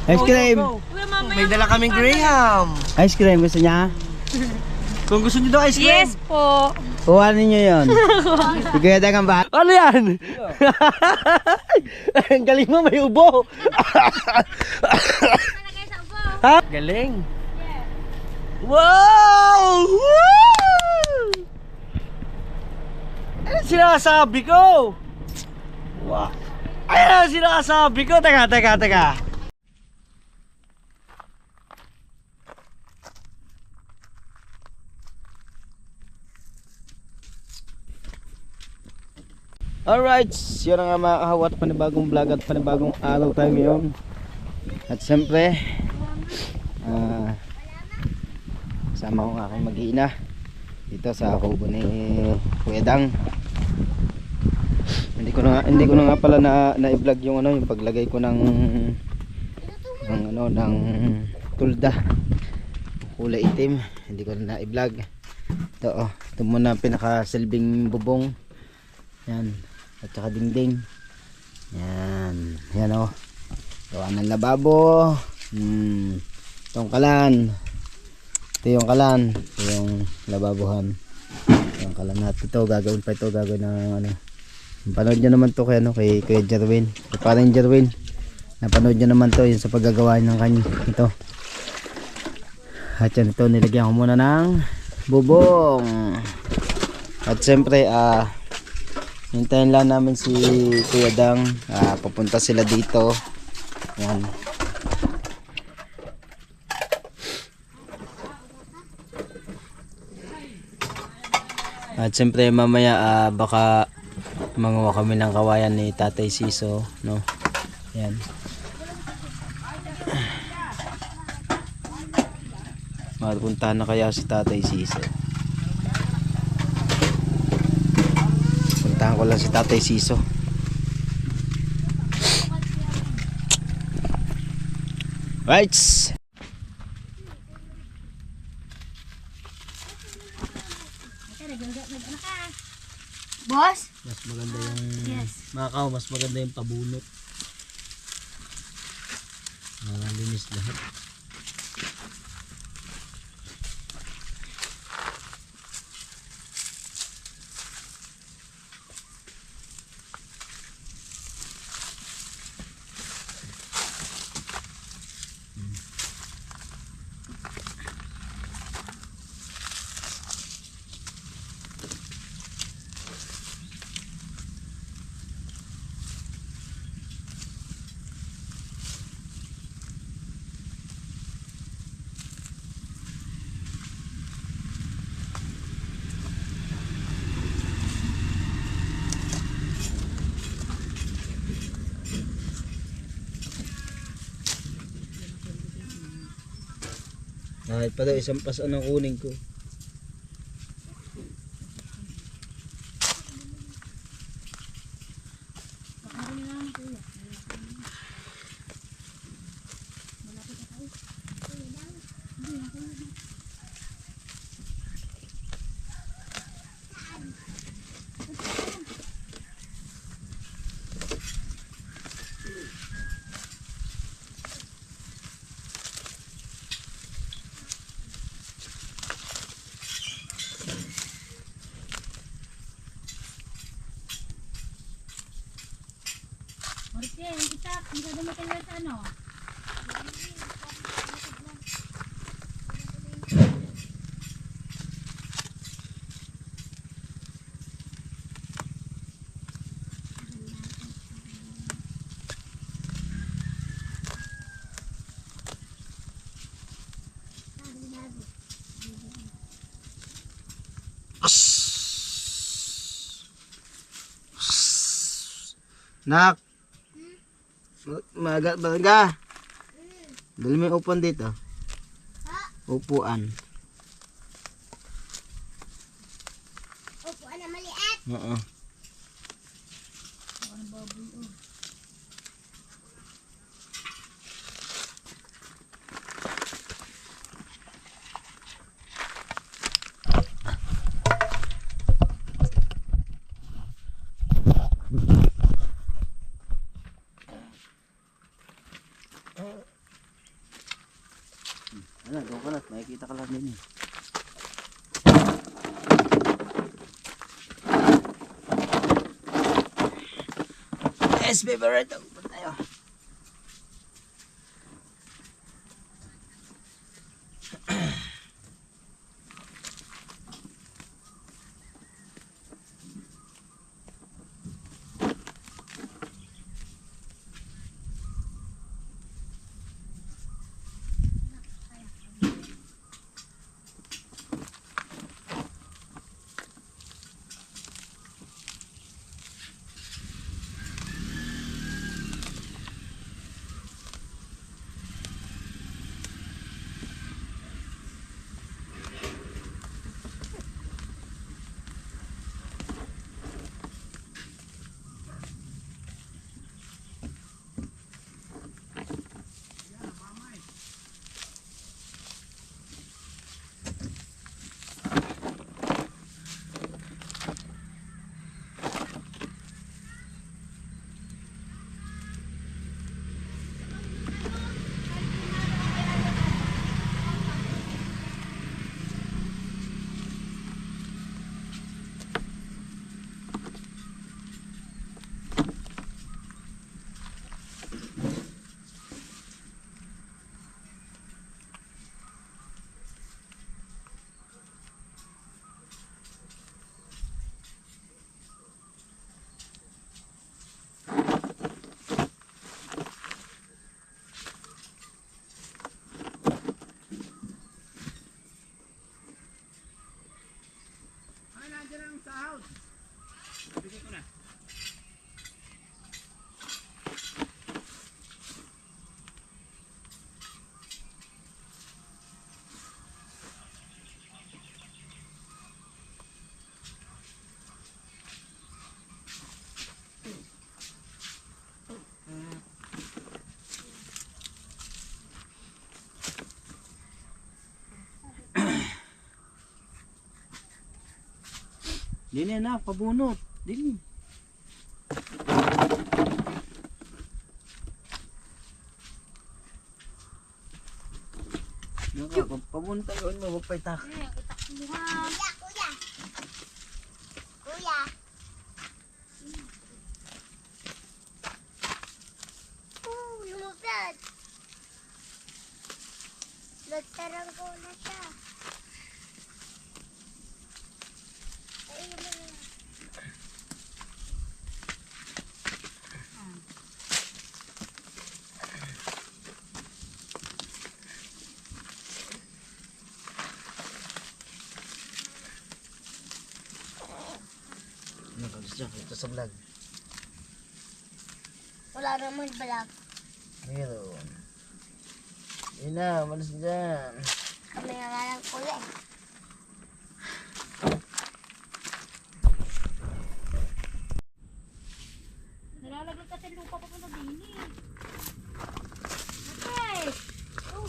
Ice cream. May dala kaming Graham. Ice cream, gusto niya? Kung gusto niyo daw ice cream. Yes po. Kuha ninyo yun. Sige, dagang ba? Ano yan? Ang galing mo, may ubo. Ha? Galing. Wow! Woo! Ano sinasabi ko? Wow. Ano sinasabi ko? Teka. Alright, yun ang mga kahawat, panibagong vlog at panibagong araw tayo ngayon. At siyempre, kasama ko ang aking mag-iina dito sa kubo ni Kuya Dang. Hindi ko na nga pala na-i-vlog yung yung paglagay ko ng tulda kulay itim. Hindi ko na i-vlog. Ito muna pinakasilbing bubong. Yan. At saka dingding. Yan o. Gawa ng lababo. Itong kalan. Ito yung kalan. Ito yung lababohan. Yung kalan natin ito. Gagawin pa ito. Gagawin ng Napanood nyo naman to kay Kuya Jerwin. Kay parang Jerwin. Napanood nyo naman to. Yung sa paggagawa ng kanya. Ito. At yan ito. Nilagyan ko muna ng bubong. At siyempre hintayin lang namin si Kuya Dang. Papunta sila dito. Yan. At siyempre mamaya baka manguha kami ng kawayan ni Tatay Siso, no? Yan. Mapuntahan na kaya si Tatay Siso. Puntahan ko lang si Tatay Siso. Right. Boss? Mas maganda yung makaw, mas maganda yung pabunot. Linis lahat. Kahit pa daw isang pasan ang kunin ko. Marike, kita, hindi ka dumating na sa ano? Nak. Maga. Dali mo yung upuan dito. Upuan. Upuan na maliit. Oo. Ano, doon ka na. Makikita ka lang din eh. Yes, baby, right. Punta tayo. Dini na, pabunot. Dini. Pabunot tayo. Ano, magpaitak. Itak mo ha. Kuya, kuya. Lumutad. Nagtarang ko na siya. Ay, Ano, kalis dyan. Ito sa vlog. wala naman balag. Meron. Yun na, malis dyan. Kami nga lang kuya. Nalalaglag kasi lupa pa na din eh. Okay. Oh.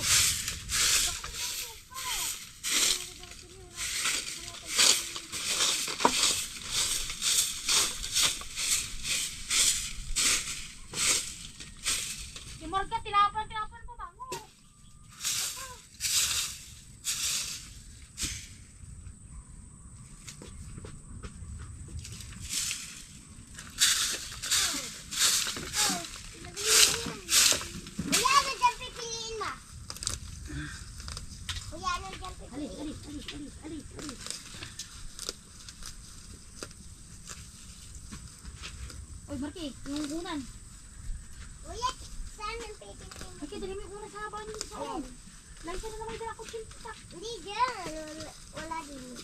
Si Morgan, tilapan pa bango. Kuya, ano dyan pipiliin mo? Kuya, ano dyan pipiliin? Alis. Oy, Marky, yung unan. Kuya, saan ang pipiliin mo? Marky, dali mo yung unan sa haba niyo sa akin. Lagi ka na naman dala ko kinta. Hindi dyan. Wala din.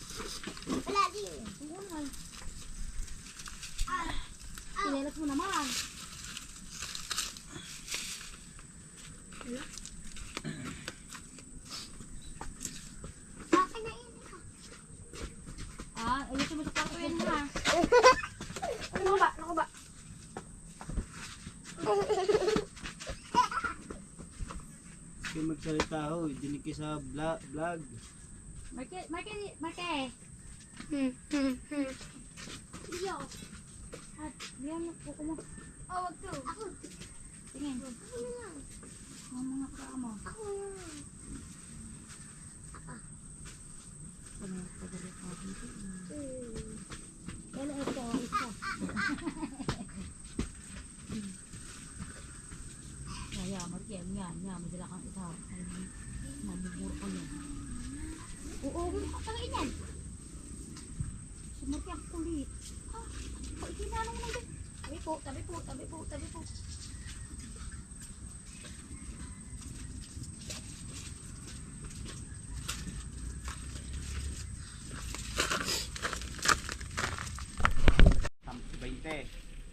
Wala din. Yung unan. Sinelas mo naman. Akin na yun. Ayusin mo sa kwarto yan ha. Ano ba? Kaya magsalita ho. Dinig kayo sa vlog. Marky. Yo. At, yan, kuko mo. Oh, wag to. Ako. Tingin. Ako na lang. Ang mga paa mo. Ako na lang. Nga, madala kang isa. Ay, mabuburo ko yan. Oo, patangin yan. Sumurki ang kulit. Ah, ikinanong mo lang. Tabi po, tabi po, tabi po, tabi po.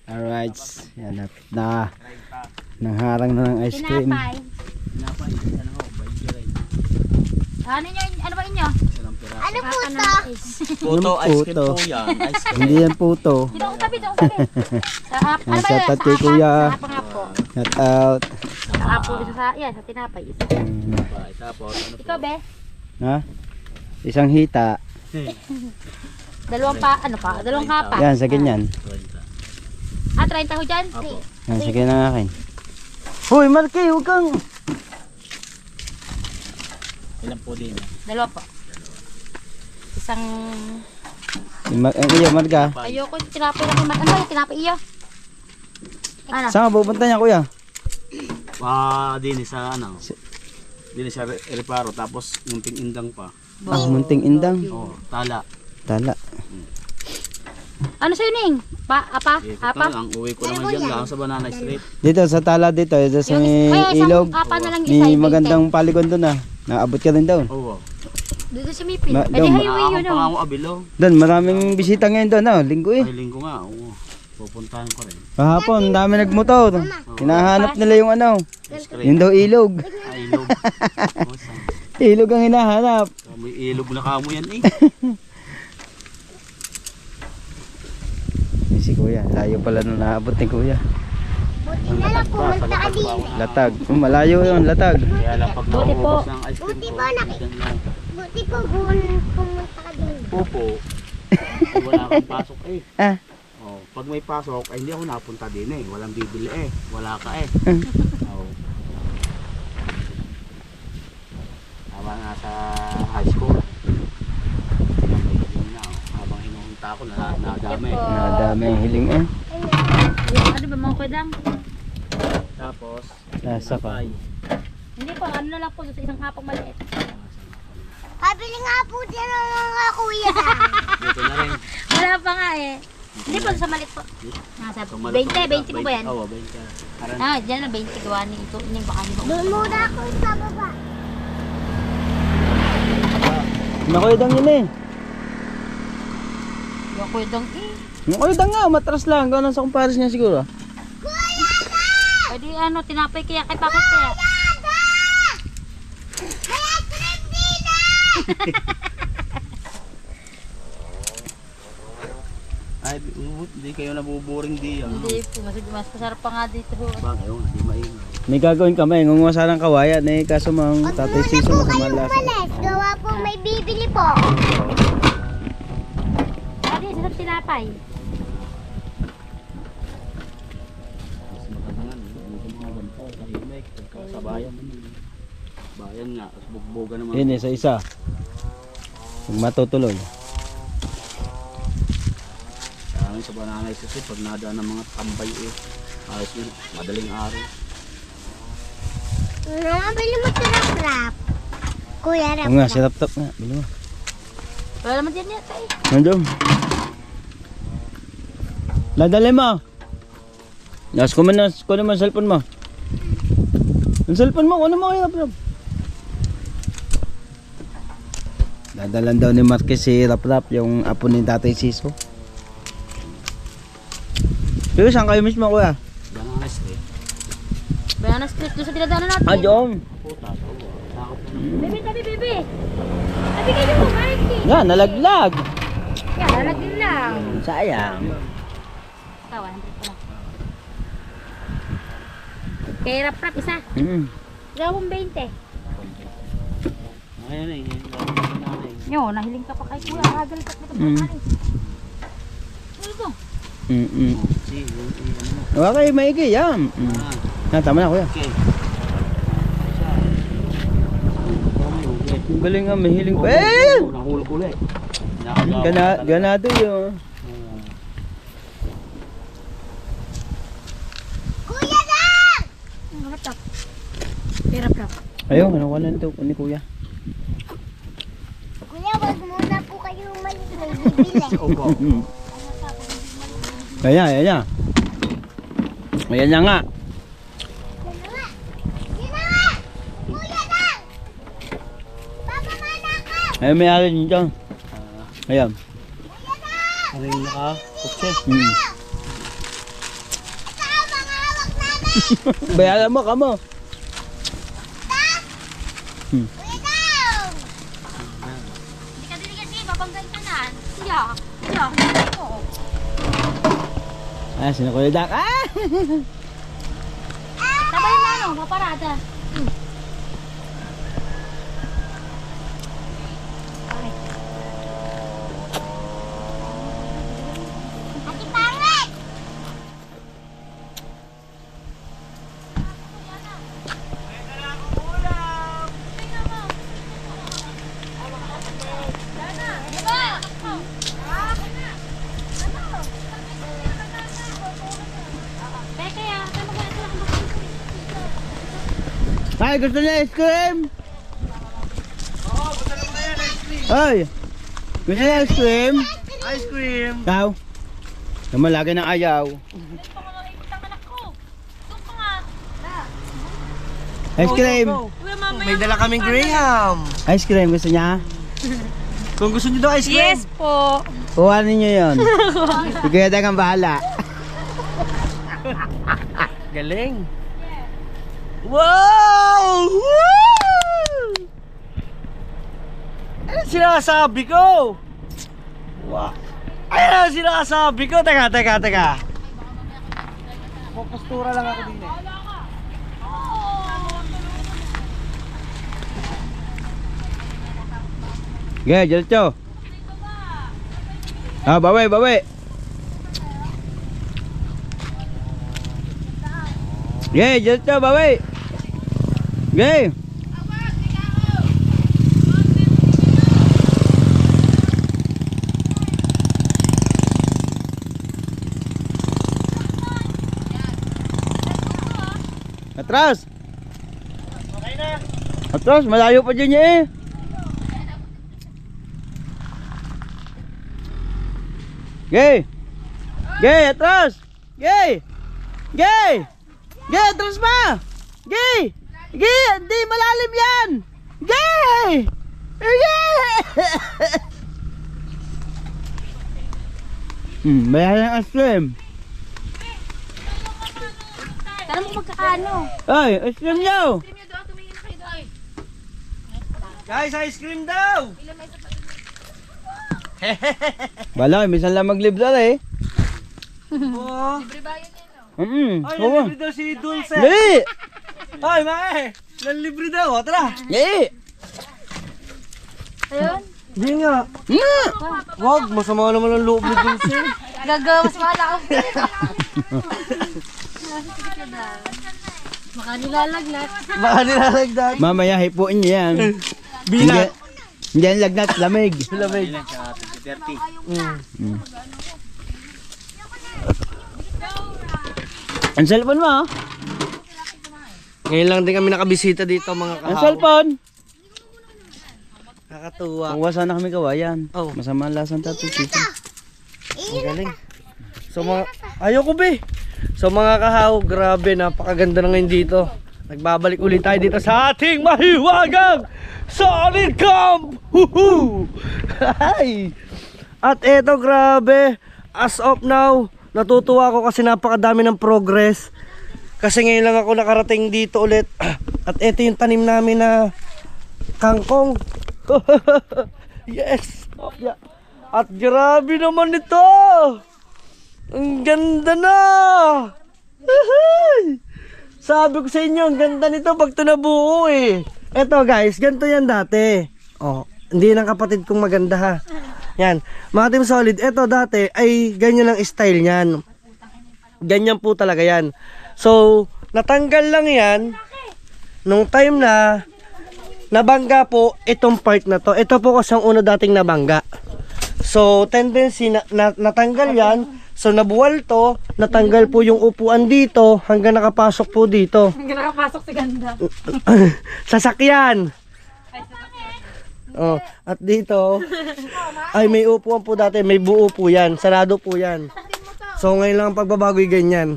Alright. Yan na. Nangharang na ng ice cream. Tinapay. Ano nyo, ano ba inyo? Ano po Ano to? is? Puto, Yung ice cream puto. po yan. Ice cream. Hindi yan puto. Dito ako tabi, dito ako tabi. Ano ba Shout yun? out kay Kuya. Sa apa nga po. Shout out. Sa apo, isa sa, yan, sa tinapay. Isa. Tapos, ano po? Ikaw, be? Ha? Isang hita. Dalawang pa, ano pa? Dalawang kapa. Yan, sa ganyan. 30 ho dyan? Apo. Yan, sa ganyan ng akin. Hoy, Marky, huwag kang... Ilan po din? Dalawa po. Isang... Ang iyo, Marga. Ayoko, tinapay lang naman. Ano ba yung tinapay iyo? Ano? Saan ka pupunta niya, Kuya? Din sa ano? Din sa reparo tapos munting indang pa. Ah, munting indang. Oh, tala. Tala. Ano sa'yo, Ning? Apa? Ito lang, uwi ko naman dyan lang sa Banana Street. Dito, sa tala dito. Dito sa may isang ilog. kapa na lang isa. May yung magandang paligon doon ah. Naabot ka rin doon. Oo. 20. Dito sa Mipil. Ma- Eh, di dom. highway yun, Ako no? pa nga abilo. Doon, maraming bisita ngayon doon. Oh. Linggo eh. Ay, linggo nga. Oo. Pupuntahan ko rin. Kahapon, dami nagmotor. Hinahanap nila yung ano. Ice cream. Yun daw ilog. Ay, ilog. Ilog ang hinahanap. May ilog na kamo yan eh. Si Kuya, layo pala nung naabot ni Kuya. Buti na lang pumunta ka din. Latag. Malayo yun, latag. Kaya lang pag Buti po. naubos ng ice cream Buti ko, po, dyan lang. Buti po pumunta ka din. Pupo. Ay, wala kang pasok eh. Ah. Oh, pag may pasok, ay hindi ako napunta din eh. Walang bibili eh. Wala ka eh. Oh. Tama nga sa high school. Yun na, oh. Habang hinuhunta ako, nadami. Yun po. Nadami ang hiling eh. Ano ba mga kudang? Tapos, Nasa ka. ay, Hindi po, ano na lang po sa isang kapang maliit. Pabili nga po dyan ng mga kuya. dito na rin. Wala pa nga eh. Hindi po, sa maliit po. Nasa 20 po ba yan? Oo, 20. Aran. Ah, dyan na 20 gawa ni ito. Ining baka ni Doon muna ako sa baba. Nakuydang yun eh. Yung kudang eh. Nakuydang nga, matras lang. Gano'n sa kumpares niya siguro. Pwede ano, tinapay kaya kay bakit kaya? Ay, hindi kayo nabuboring di. Hindi po, mas masarap pa nga dito. Ba, ngayon, hindi maingay. May gagawin kami. Ngungusa ng kawayan eh. Kaso mang tatay siso po na kayong malasa. umalis. Gawa po may bibili po. Pwede, sarap tinapay. Mas maganda nga, hindi mga ganito, tahimik, sa bayan. Bayan nga, tapos bugbogan naman. Yun eh, sa isa. Pag matutuloy. Kaya sa Banana Street, pag nadaan ng mga tambay eh, ayos yun, madaling araw. Bili mo sa rap-rap. Kuya Oo nga, rap-rap. si laptop nga. Bili mo. Wala naman dyan yata eh. Nandiyan. Ladali mo. Nas ko man ang cellphone mo. Ang cellphone mo, ano mo kaya laptop? Dadalan daw ni Marquez si Rap-Rap, yung apo ni Tatay Siso. Pero saan kayo mismo, Kuya? Banana Street, Banana Street doon sa dinadaanan natin. Ah, diyon. puta, sakop na. Baby, tabi, baby. Tabi kayo po, Marky. Yan, nalaglag. Yan, lalagyan lang. Sayang. Ikaw, 100 pa lang. Kay Rap-Rap, isa. Gawang 20. Ayan eh, Yo, nahiling ka pa kay Kuya. Agal ka pa ito. Ano ito? si, ano mo. Okay, maigi, yan. Ah, Tama na, Kuya. okay. Ang galing nga, may hiling pa. Eh! Nahulog ulit. Ganado yun. Kuya lang! Ang Rap-Rap. Hirap-rap. Ayun, ano wala nito ni kuya. Kuya, wag muna po kayo umalis. May bibili. Opo. Ayan, ayan. Ayan na nga. Ginawa! Ginawa! Kuya lang! Papa, manakaw! Ayun, may alin dyan. Ayan. Ano yung naka-kutse? Saan mga hawak namin? Bayaran mo, kamo. Kuya daw! Hindi ka din kasi, babanggan ka na. Siya. Oo. Ayan, sino kuya Dak. Ah! Sabay na ano, maparada. Ate Pangit! Teka ya, tama ka ito. Ay, gusto niya ice cream? Ay, gusto niya ice cream? Ice cream! Ikaw? Naman lagi ng ayaw. Ice cream! May dala kaming Graham! Ice cream, gusto niya? Kung gusto niyo daw ice cream! Yes po. Kuha ninyo yun. Si Kuya Dak ang bahala. Galing! Wow! Woo! Ano sinasabi ko? Wow! Ayun ang sinasabi ko! Teka! Postura lang ako din eh. Okay, diretso. Ah, bawi. Okay, diretso, bawi. Okay. Atras. Okay na! Atras, malayo pa dyan niya eh. Gay, atras. Gay, atras pa. Gay, hindi malalim yan. Gay. Bayaran ang ice cream. Tara mo magkakano. Ay, ice cream nyo. Guys, ice cream daw! Bala, minsan lang maglibre eh. Oh. Ay, Oo. nalibre daw si Dulce! Gay. Ay, mae! Nalibre daw, o, tara! Gay. Ayun. Hindi nga! Wag, masama naman ang loob ni Dulce! Gagawa mas mahal ako. Baka nilalaglag. Baka nilalagdag! Mamaya hipuin niyo yan. Bilat! Hindi yan lagnat, lamig. Lamig! Ang cellphone mo ah. Ngayon lang din kami nakabisita dito mga Ang kahaw. cellphone. Nakakatuwa. Kuha sana kami kawayan. Oh. Masama ang lasang tattoo chicken. Ang galing. So mga, ayoko be. So mga kahaw, grabe, napakaganda na ngayon dito. Nagbabalik ulit tayo dito sa ating mahiwagang Solid Camp! Woohoo! Hi! At eto, grabe, as of now, natutuwa ako kasi napakadami ng progress. Kasi ngayon lang ako nakarating dito ulit. At eto yung tanim namin na kangkong. Yes! At grabe naman ito! Ang ganda na! Sabi ko sa inyo, ang ganda nito pag ito nabuo eh. Eto guys, ganito yan dati. Oh, hindi ng kapatid kong maganda ha. Yan, mga Team Solid, eto dati ay ganyan ang style niyan. Ganyan po talaga yan. So, natanggal lang yan nung time na nabangga po itong part na to. Ito po kasi ang una dating nabangga. So, tendency na natanggal yan. So nabuwal to, natanggal po yung upuan dito hanggang nakapasok po dito. Hanggang nakapasok si Ganda. Sasakyan. Ay, sasakyan. Oh, at dito ay may upuan po dati, may buo po yan, sarado po yan. So ngayon lang ang pagbabago yung ganyan.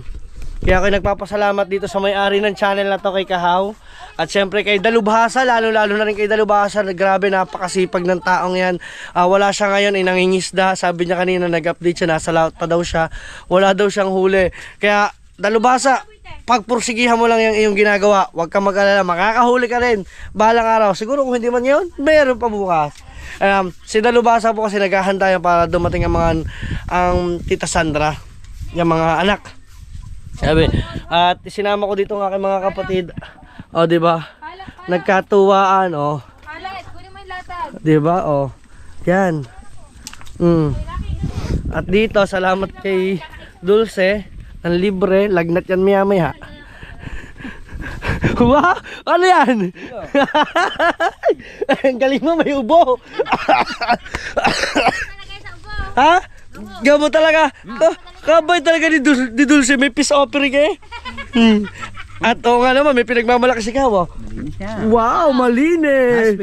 Kaya ako nagpapasalamat dito sa may-ari ng channel na to, kay Kahaw. At syempre kay Dalubhasa, lalo na rin kay Dalubhasa. Grabe, napakasipag ng taong yan. Wala siya ngayon, nangingisda. Sabi niya kanina, nag-update siya, nasa laut pa daw siya. Wala daw siyang huli. Kaya Dalubhasa, pagpursigihan mo lang yung iyong ginagawa. Huwag kang mag-alala, makakahuli ka rin balang araw. Siguro kung hindi man yun, mayroon pa bukas. Si Dalubhasa po kasi naghahanda yan para dumating ang Tita Sandra, yung mga anak. Sabi, at sinama ko dito ng aking mga kapatid. O, di ba? Nagkatuwaan, o. Alat, kunin mo yung latag. Di ba? O. Yan. At dito, salamat kay Dulce. Ang libre, lagnat yan maya-maya. Wow! Ano yan? Ang galing mo, may ubo. Ha? Gamo talaga. Kabay talaga ni Dulce. May peace offering eh. At oo nga naman, may pinagmamalaki si Kawa. Malinis siya. Wow, malinis.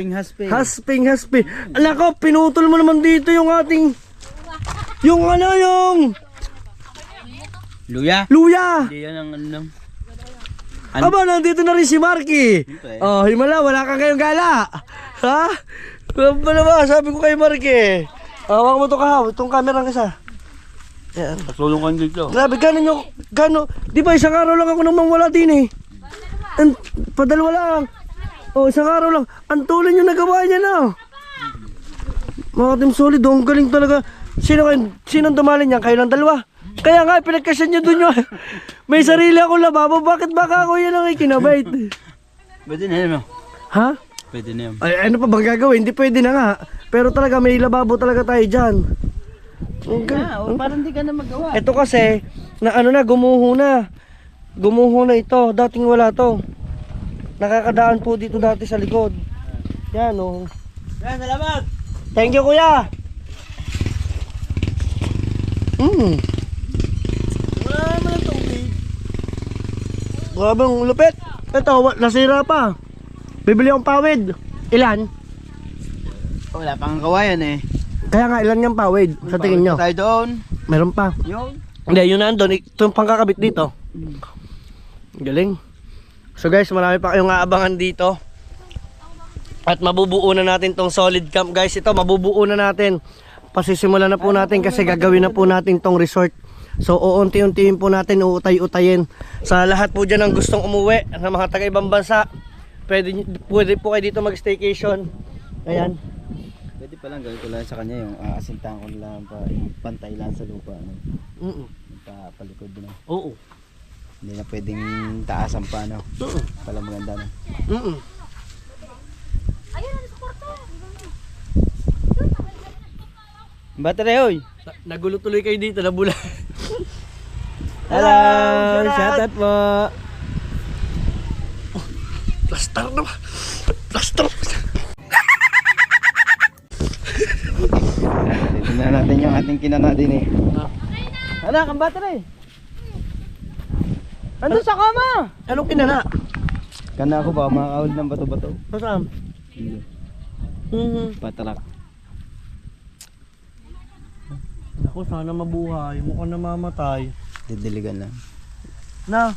Hasping. Hasping. Alako, pinutol mo naman dito yung ating... Yung Luya. luya. Hindi yan ang ano. Aba, nandito na rin si Marky. Siyempre. Oh, himala, wala ka kayong gala. Ha? Ano ba? Sabi ko kay Marky. Hawak mo to, Kahaw. Itong camera ng isa. Yan. Pasulong ka dito. Grabe, gano'n. Di ba, isang araw lang ako naman wala din eh. Padalwa lang. Oh, isang araw lang. Ang tuloy yung nagawa niya na. Mga Team Solid, ang galing talaga. Sinong dumali niya? Kayo lang dalawa. Kaya nga, pinagkasyan niyo dun yun. May sarili akong lababo. Bakit baka ako yan ang ikinabait? Pwede na yun. Ha? Pwede na yun. Ay, ano pa bang gagawin? Hindi pwede na nga. Pero talaga may lababo talaga tayo dyan. Okay. Parang di ka na magawa. Ito kasi, gumuho na. Gumuho na ito. Dating wala to. Nakakadaan po dito dati sa likod. Yan oh. Yan, salamat. Thank you, kuya. Wala naman ang tubig. Grabe ang lupit. Ito, nasira pa. Bibili akong pawid. Ilan? Wala pang kawayan eh. Kaya nga, ilan yung pawid? Sa tingin nyo? Tayo doon. Meron pa. Yun. Hindi, yun na andun. Ito yung pangkakabit dito. Galing. So guys, marami pa kayong aabangan dito. At mabubuo na natin tong solid camp guys. Ito, mabubuo na natin. Pasisimulan na po natin kasi gagawin na po natin tong resort. So uunti-untiin po natin, uutay-utayin. Sa lahat po dyan ang gustong umuwi, sa mga taga-ibang bansa, pwede po kayo dito mag-staycation. Ayan. Pwede pa lang gawin ko lang sa kanya yung aasintahan ko lang pa pantay lang sa lupa. Ano? Palikod din. Oo. Hindi na pwedeng taasan pa ano. Pala maganda na. Ayun, ano sa kwarto? Battery oy. Nagulo tuloy kayo dito, nabula. Hello, shout out po. Plaster na ba? Plaster. Tingnan natin yung ating kinana din eh. Anak, ang battery. Andun sa kama. Anong kinana? Kana ako ba makakahol ng bato-bato? Saan? Hindi. Patrak. Ako, sana mabuhay. Mukhang namamatay. Didiligan lang. Na?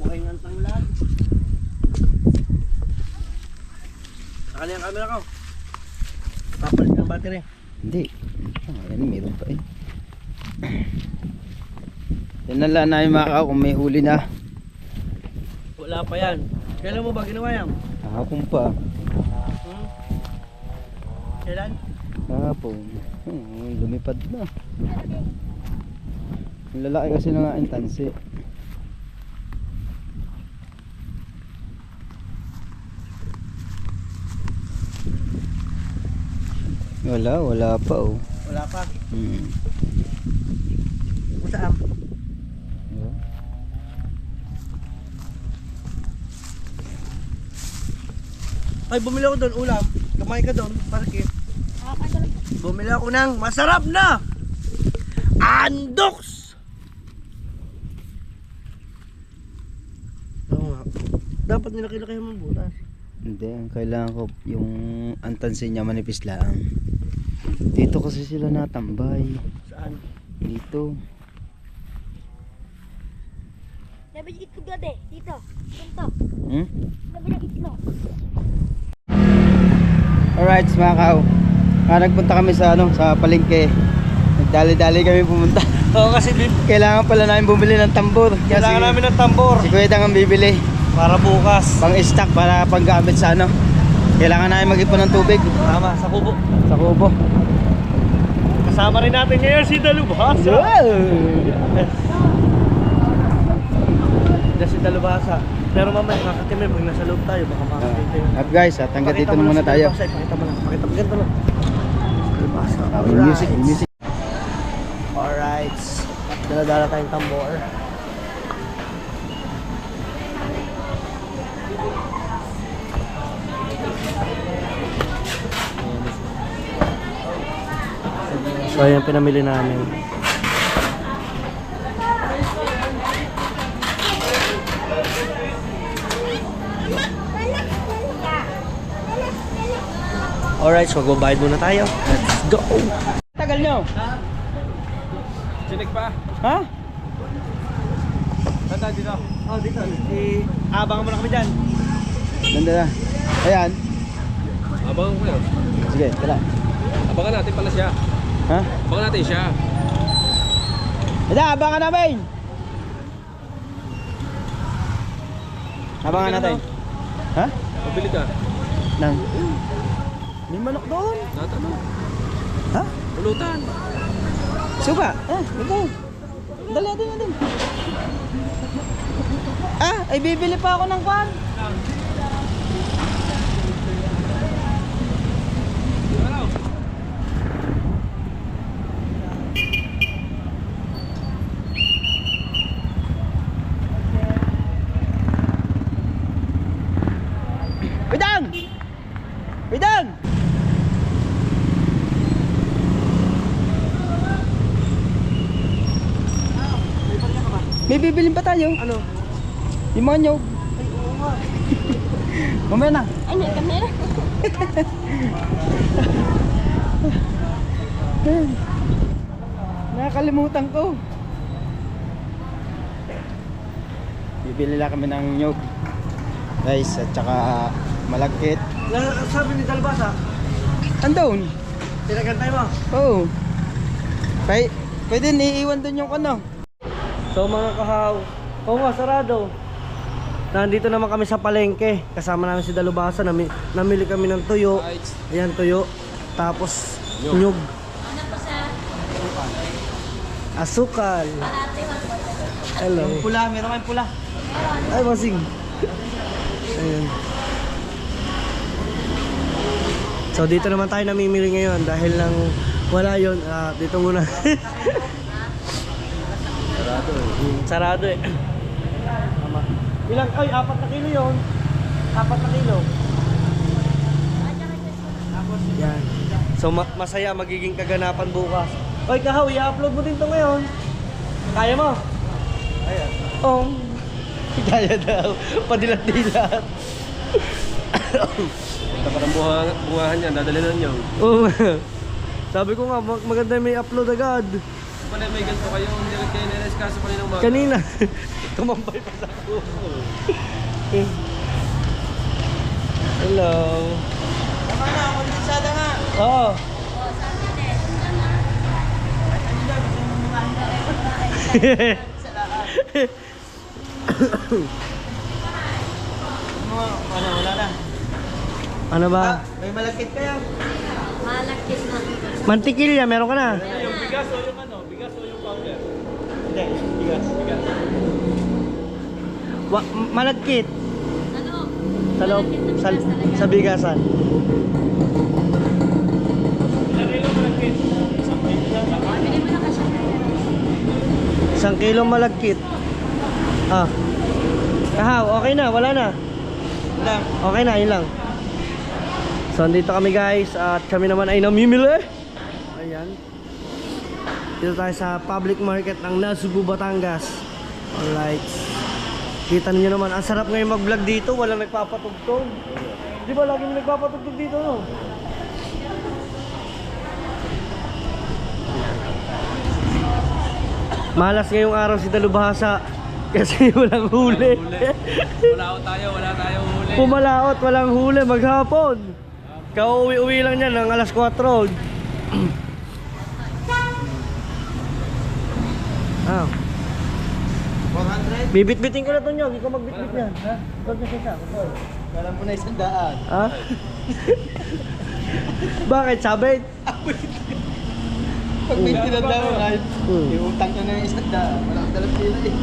Buhay ng tanglad. Saka na yung camera ko. Papalit ng battery. Hindi. Ayan, meron pa eh. Yan na lang namin makakaw kung may huli na. Wala pa yan. Kailan mo ba ginawa yan? Kahapon pa. Kailan? Kahapon. Lumipad na. Yung lalaki kasi na nga intansi. Wala pa oh. Wala pa. Kung saan? Ay, bumili ako doon, ulam. Kumain ka doon, parkit. Bumili ako ng masarap na Andox! Oo nga. Dapat nilaki-laki mo butas. Hindi, ang kailangan ko yung antansin niya manipis lang. Dito kasi sila natambay. Saan? Dito. Sabi ng itlog gabi. Dito. Dito. Hmm? Sabi ng itlog. Alright, mga kaw. Nagpunta kami sa sa palengke. Nagdali-dali kami pumunta. Oo, kasi Kailangan pala namin bumili ng tambor. kailangan namin ng tambor Si Kuya Dang ang bibili. para bukas. Pang stock para panggamit sa Kailangan namin mag-ipon ng tubig Tama, sa kubo. sa kubo. Kasama rin natin ngayon si Dalubhasa. Yes, si Dalubhasa. Pero mamaya kakatimim pag nasa loob tayo, baka makakita yun. Up guys, at hanggang dito na muna tayo. Pakita mo lang, pakita mo ganito lang. Dalubhasa. Yung music, yung music. Alright. Dala-dala tayong tambor. So ayan pinamili namin. Alright, so magbabayad muna tayo. Let's go! Tagal nyo? Sinig pa? Ha? Saan dito? Oh, dito. Abangan mo na kami dyan. Ganda na. Ayan. Abangan ko yun. Sige, tala. Abangan natin pala siya. Ha? Abangan natin siya. Eda, abangan namin! Abangan natin. Ha? Pabili ka. Nang. May manok doon. Natano. Ha? Pulutan. Suba. Ito. Dali natin. Ay bibili pa ako ng kwan. Bidang! Bidang! May bibilin pa tayo. Ano? Yung mga nyog. Mamaya na. Ano yung camera? Nakakalimutan ko. Bibili lang kami ng nyog. Guys, at saka malagkit. Sabi ni Dalbasa, Andun. pinagantay mo. Oo. Pwede iiwan dun yung ano. So mga kahaw, oo nga, sarado. Nandito naman kami sa palengke. Kasama namin si Dalubhasa. Namili kami ng tuyo. Ayan, tuyo. Tapos, nyug. Asukal. Hello. Pula, meron kayong pula. Ay, masing. Ayan. So dito naman tayo namimili ngayon dahil lang wala yun. Dito muna. Sarado eh. Sarado eh. Tama. Ilang? Ay, 4 na kilo yun. 4 na kilo. Yan. So masaya magiging kaganapan bukas. Oy, Kahaw, i-upload mo din to ngayon. Kaya mo? Kaya. Kaya daw. Padilat-dilat. Ito parang bungahan yan. Dadalinan niyo. Oo. Sabi ko nga, maganda may upload agad. Pala may ganito kayo. Hindi rin kayo nireskaso kanina umaga. Kanina. Tumambay pa sa kuko. Hello. Tama na, kondensada nga. Oo. Ano, wala na. Ano ba? May malagkit kayo. Malakit na. Mantikilya, meron ka na? Yung bigas o yung ano? Bigas o yung powder? Hindi, bigas. Malagkit. Ano? Sa loob, Malakit na sa, bigas talaga. sa bigasan. Ilang kilo malagkit? Bili mo na kasi. 1 kilong malagkit. Kahaw, okay na, wala na. Lang. Okay na, yun lang. So andito kami guys at kami naman ay namimili. Ayan. Dito tayo sa public market ng Nasugbu, Batangas. Alright. Kita niyo naman, ang sarap ngayon mag-vlog dito, walang nagpapatugtog. Di ba lagi may nagpapatugtog dito, no? Malas ngayong araw si Dalubhasa kasi walang huli. Wala tayong huli. Pumalaot, walang huli, maghapon. Kauwi-uwi lang yan ng alas 4. Ah. 400? Bibit-bitin ko na to nyo, hindi ko magbitbit yan. Ha? Huwag na siya. Kala mo na 100. Ha? Bakit? Sabit? Pag may tinadaan kahit iutang ka na yung 100. Walang dalang pila eh.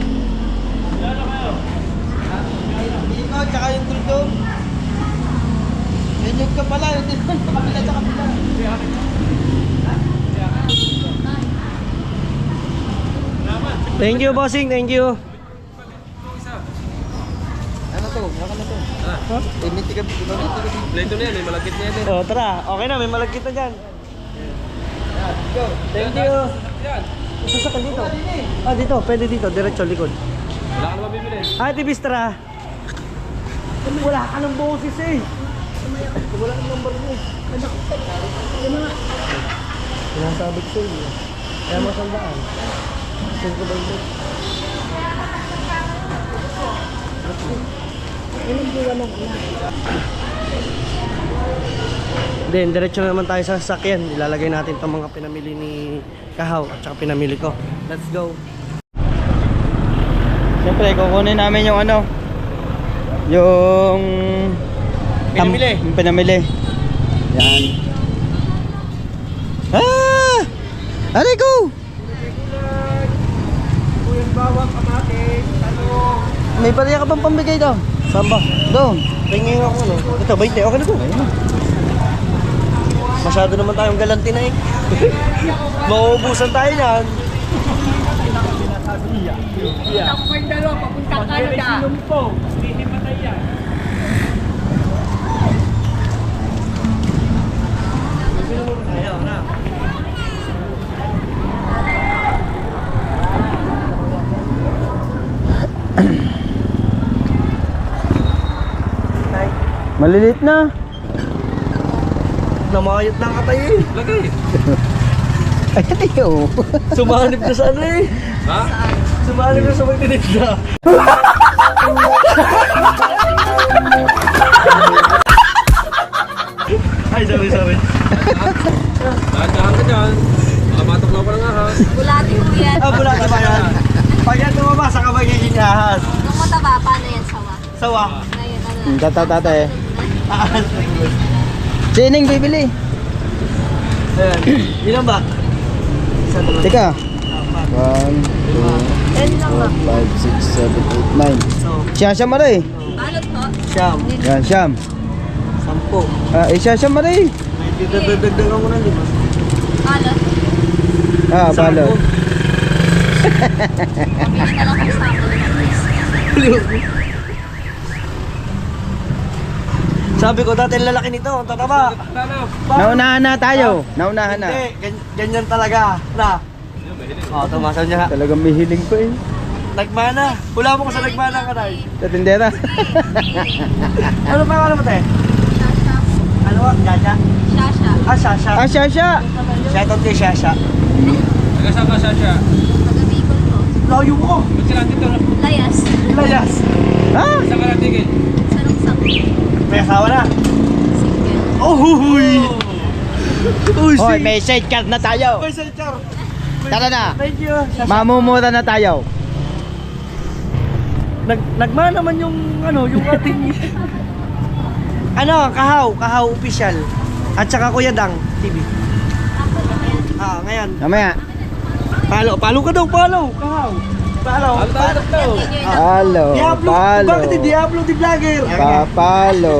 Wala kayo? Ikaw, tsaka yung tuldong. Yan yung ka pala, yung tinadaan sa kapila sa kapila. Thank you, bossing. Thank you. Ano to? Baka na to. Ah, Imiti ka, ikaw na ito. Plento na yan, may malagkit na yan eh. Oh, tara. Okay na, may malagkit na dyan. Go. Thank you. Yan. Isa ka dito. Ah, dito. Pwede dito. Diretso, likod. Wala ka na mabibili. Ah, Tibis, tara. Wala ka ng boses eh. Wala ng number mo. Sinasabi ko sa'yo. Kaya mo sandaan. Saan ko ba ito? Then, diretso na naman tayo sa sasakyan. Ilalagay natin itong mga pinamili ni Kahaw at saka pinamili ko. Let's go. Siyempre, kukunin namin yung ano, yung Pinamili. Yung pinamili. Yan. Ah! Aray ko! Kuyang bawang, kamatis, talong. May pariya ka bang pambigay daw? Saan ba? Doon. Tingin ako no. Ito, 20. Okay na to. Masyado naman tayong galanti na eh. Mauubusan tayo yan. Ako may dalawa, papunta Canada. Ayaw na. Malilit na. Namayot na katay eh. Lagay. Ayan iyo. Sumanib na sa ano eh. Ha? Sumanib na sa magtinigda. Ay, sorry. Dahan-dahan ka dyan. Baka matuklaw pa ng ahas. Bulati ko yan. Ah, bulata ba yan? Pag yan tumaba, saka magiging ahas. Nung mataba, paano yan sawa? Sawa. Ngayon, ano? Tata eh. Ahas. Sining bibili. Ayan. Ilan ba? Isa, dalawa. Teka. Apat. 1, 2, Yan lang ba? 5, 6, 7, 8, 9. So, Siyasya mo rin. Balot po. siyam. Yan, siyam. 10. Siyasya mo rin. May dagdagan mo na 5. Balot. Balot. Mabilis na lang kung sa akin. Sabi ko dati lalaki nito, ang tataba. Tanaw. Naunahan na tayo. Naunahan na. Hindi, ganyan talaga. Na. Oo, tumasan niya. Talagang may hiling pa eh. Nagmana. Hula mo ko sa nagmana ka na. Sa tindera. Ano pa ano mo te? Shasha. Ano? Jaja? Shasha. Ah, Shasha. Siyasya. Shoutout kay Shasha. Tagasaan ka siya siya. Taga-Bicol po. Layo mo. Ba't sila dito? Layas. Layas. Ha? Saan ka natigil? Sarong-sak. May asawa na. Single. Oh, huy. Uy, Hoy, may side card na tayo. May center. Tara na. Thank you. Shasha. Mamumura na tayo. Nagmana naman yung ano, yung ating ano, Kahaw official. At saka Kuya Dang TV. Ah, ngayon. Mamaya. Palo ka daw, Kahaw. Palo. Halo. Diablo. Palo. Bakit hindi Diablo di vlogger? Papalo.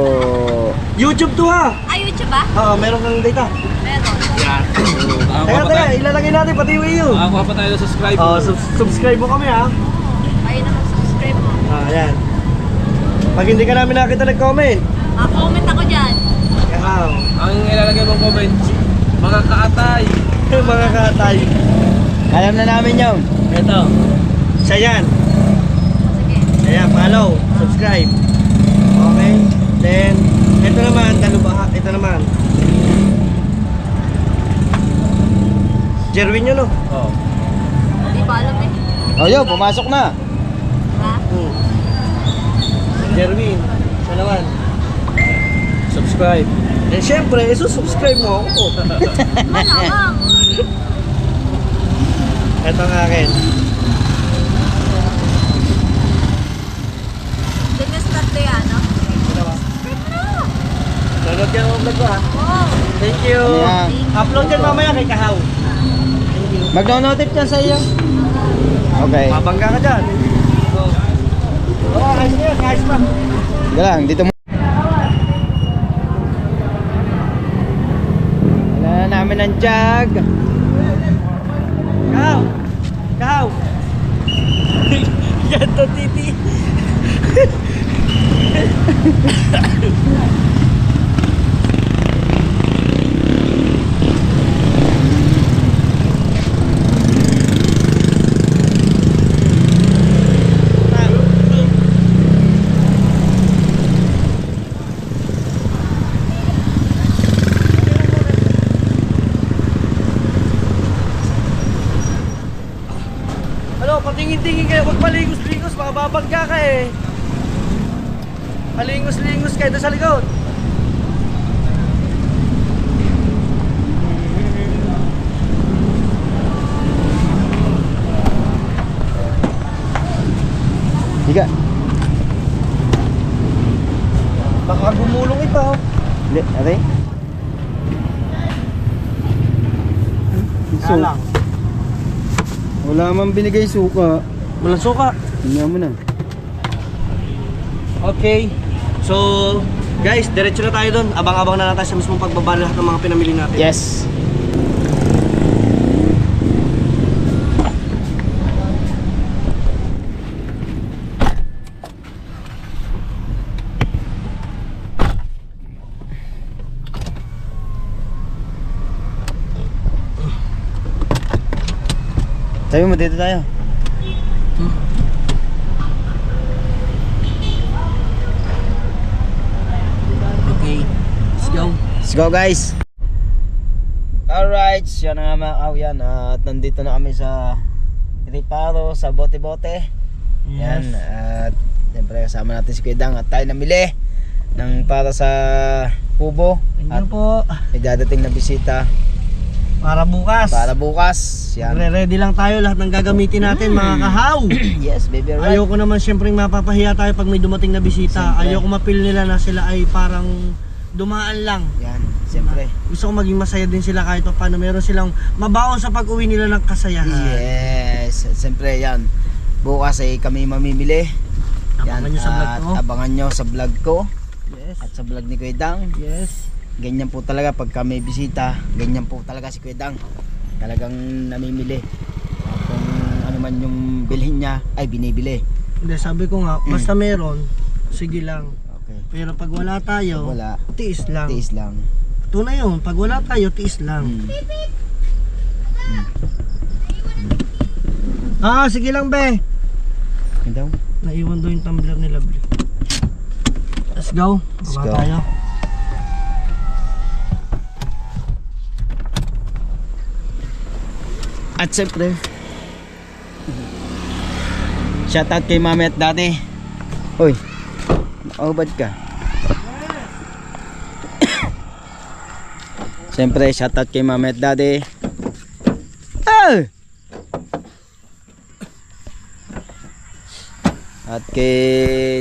YouTube to ha. Ah, YouTube ba? Oo, meron kang data. Meron. Teka, ilalagay natin pati yung iyo. Nakakuha pa tayo ng subscribe. Oh, subscribe mo kami ha. Ayun na mag-subscribe mo. Ah, yan. Pag hindi ka namin nakita nag-comment. Comment ako dyan. Kahaw. Ang ilalagay mong comment, mga kaatay. Mga katay. Alam na namin yun. Ito. Siya yan. Sige. Ayan, follow, subscribe. Okay. Then, ito naman, talubaha. Ito naman. Jerwin yun, no? Oh. Hindi pa alam eh. O yun, pumasok na. Ha? Jerwin. Siya naman. Subscribe. Eh, syempre, isusubscribe mo ako. Malamang. Ito ang akin. Dinestart to yan, no? Nanood ka ng vlog ko, ha? Oo. Thank you. Ayan. Upload yan mamaya kay Kahaw. Magno-notif yan sa iyo. Okay. Mabangga ka dyan. Oo, ayos na yan. Ayos pa. Sige lang, dito mo. Wala na namin ang jug. Kahaw! Kahaw! Yan to, titi. Ano, patingin-tingin kayo, huwag palingos-lingos, makababangga ka eh. Palingos-lingos kayo doon sa likod. Higa. Baka gumulong ito. Hindi, ate. Kalang. Wala man binigay suka. Walang suka. Tingnan mo na. Okay. So, guys, diretso na tayo doon. Abang-abang na natin sa mismong pagbaba lahat ng mga pinamili natin. Yes. Sabi mo, dito tayo. Okay. Let's go. Let's go, guys. Alright, yan na nga mga kaw, at nandito na kami sa Riparo, sa bote-bote. Yan, at siyempre kasama natin si Kuya at tayo namili ng para sa kubo. Tingnan At po. may dadating na bisita Para bukas. para bukas. Yan. Ready lang tayo lahat ng gagamitin natin, mga kahaw. Yes, baby, alright. Ayoko naman siyempre mapapahiya tayo pag may dumating na bisita. Siyempre. Ayoko mapil nila na sila ay parang dumaan lang. Yan, siyempre. Gusto ko maging masaya din sila kahit paano meron silang mabaon sa pag-uwi nila ng kasayahan. Yes, siyempre yan. Bukas ay kami mamimili. Abangan nyo sa vlog at ko. abangan nyo sa vlog ko Yes. at sa vlog ni Kuya Dang. Yes. Ganyan po talaga pagka may bisita, ganyan po talaga si Kuya Dang. Talagang namimili. At kung ano man yung bilhin niya, ay binibili. Hindi, sabi ko nga, basta meron, sige lang. Okay. Pero pag wala tayo, Wala, tiis lang. tiis lang. Tunay yun, pag wala tayo, tiis lang. Ah, sige lang be. Ano daw? Naiwan daw yung tumbler ni Lovely. Let's go. Let's Baba go. tayo. At siyempre, shoutout kay Mami at Daddy. Hoy, nakaubad ka. Siyempre, shoutout kay Mami at Daddy. Ah! At kay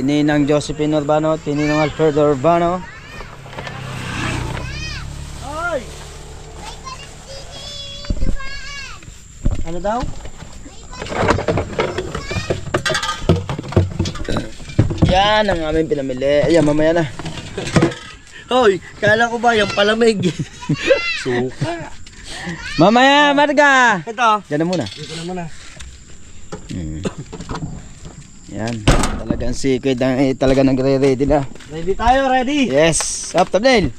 Ninang Josephine Urbano at kay Ninang Alfredo Urbano. Ay! Ano daw? Yan ang aming pinamili. Ayan, mamaya na. Hoy, kala ko ba yung palamig? Suka. Mamaya, Marga! Ito. Diyan na muna. Dito na muna. Yan. Talagang si Kuya Dang talaga nagre-ready na. Ready tayo, ready? Yes. Up, Tabnel.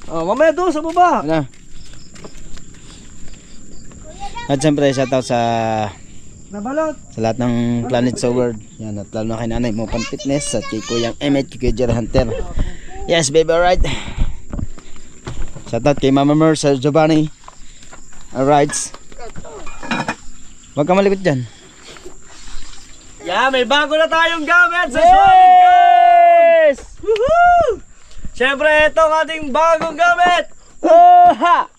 Oh, mamaya doon sa baba. Ano? At siyempre, shoutout sa Nabalot. lahat ng Planet sa World. Yan, at lalo na kay Nanay mo Pan Fitness at kay Kuyang Emmet, kay Kuya Jer Hunter. Yes, baby, alright. Shoutout kay Mama Mer, Sir Giovanni. Alright. Huwag ka malikot dyan. Yeah, may bago na tayong gamit sa Solid Gold! Woohoo! Siyempre, ito ang ating bagong gamit! Oha!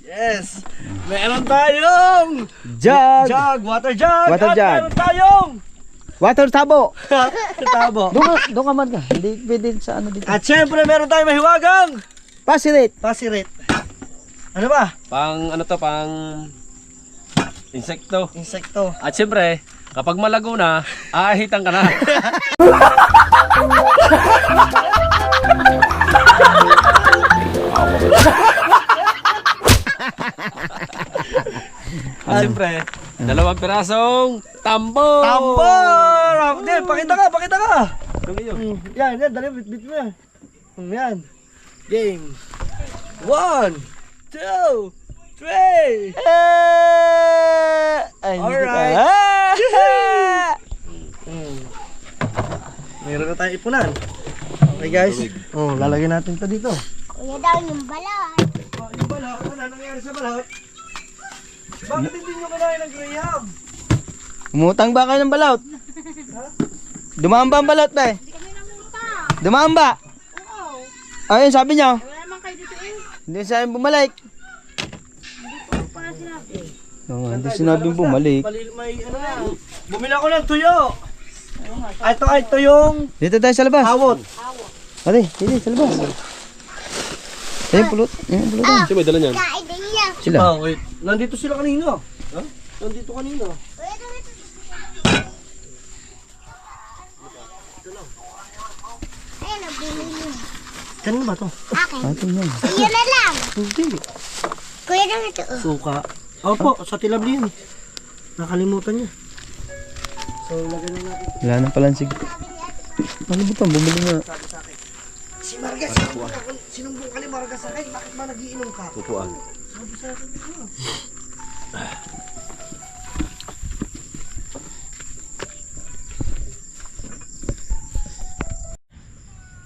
Yes! Meron tayong Jug! water jug! Water at jug. meron tayong Water tabo! tabo. Doon ka man ka. Hindi pwede sa ano dito. At siyempre, meron tayong mahiwagang Pasirit! pasirit. Ano ba? Pang ano to, pang insekto. Insekto. At siyempre, kapag malago na, aahitan ka na. At siyempre, dalawang pirasong tambo. Tambor! Hindi, pakita ka, pakita ka! Ito yun. Yan, dali, bit mo yan. Yan. Game. 1, 2, 3! Alright. Meron na tayong ipunan. Okay guys. Oh, lalagyan natin to dito. Kuya daw yung balot. Oh, yung balot, ano nangyari sa balot? Bakit hindi nyo kinain ng Graham? Umutang ba kayo ng balot? Dumaan ba ang balot ba eh? Hindi kami namunta. Dumaan ba? Oo. Ayun, sabi niyo. Wala naman kayo dito eh. Hindi sa akin bumalik. Ano pa na sinabi? Oo nga, hindi sinabing bumalik. May ano na. Bumili ako ng tuyo. Ito yung Dito tayo sa labas. hawot. Ate, dito sa labas. Ayun, pulot. Ayun, pulot. Siya may dala niyan. Kain din niya. Sila. Oh, wait. Nandito sila kanina. Ha? Nandito kanina. Kuya daw ito. Ayun, nabili niya. Kanina ba to? Akin. Atin yan. Kuya na lang. Hindi. Kuya daw ito. Suka. Opo, sa tilabli yun. Nakalimutan niya. So, lagyan na natin. Wala na pala sige. Ano ba ito? Bumili nga. Si Marga, sinumbong ka ni Marga sa akin. Bakit ba nagiinom ka? Pupuan. Sabi sa akin ko.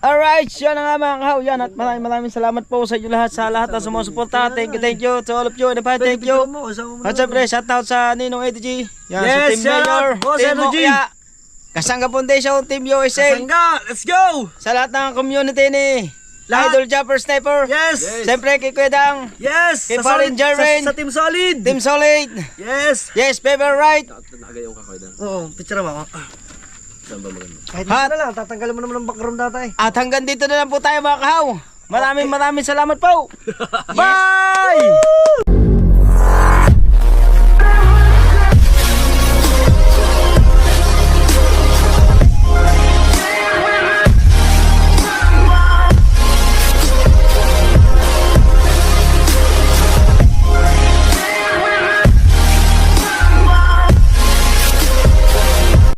Alright, yan na nga mga kahaw. Yan at maraming salamat po sa inyo lahat sa lahat ng sumusuporta. Thank you to all of you. And thank you. At syempre, shoutout sa Ninong EDG. Yan, sa Yes, Team shout Mayor, out, Boss Team EDG. Mokya, Kasangga Foundation, Team USA. Sangga, let's go! Sa lahat ng community ni Lahat. Idol Japper Sniper. Yes! Siyempre, kay Kuya Dang, Yes! Kay Sa Parin solid- Jermaine. Sa Team Solid! Team Solid. Yes! Yes, Pepper Right. Nagay yung kakoy doon. Oo, picture mo. Saan ba maganda? Kahit Hot. dito na lang, tatanggalin mo naman ng background data eh. At hanggang dito na lang po tayo mga kahaw. Maraming salamat po. Bye!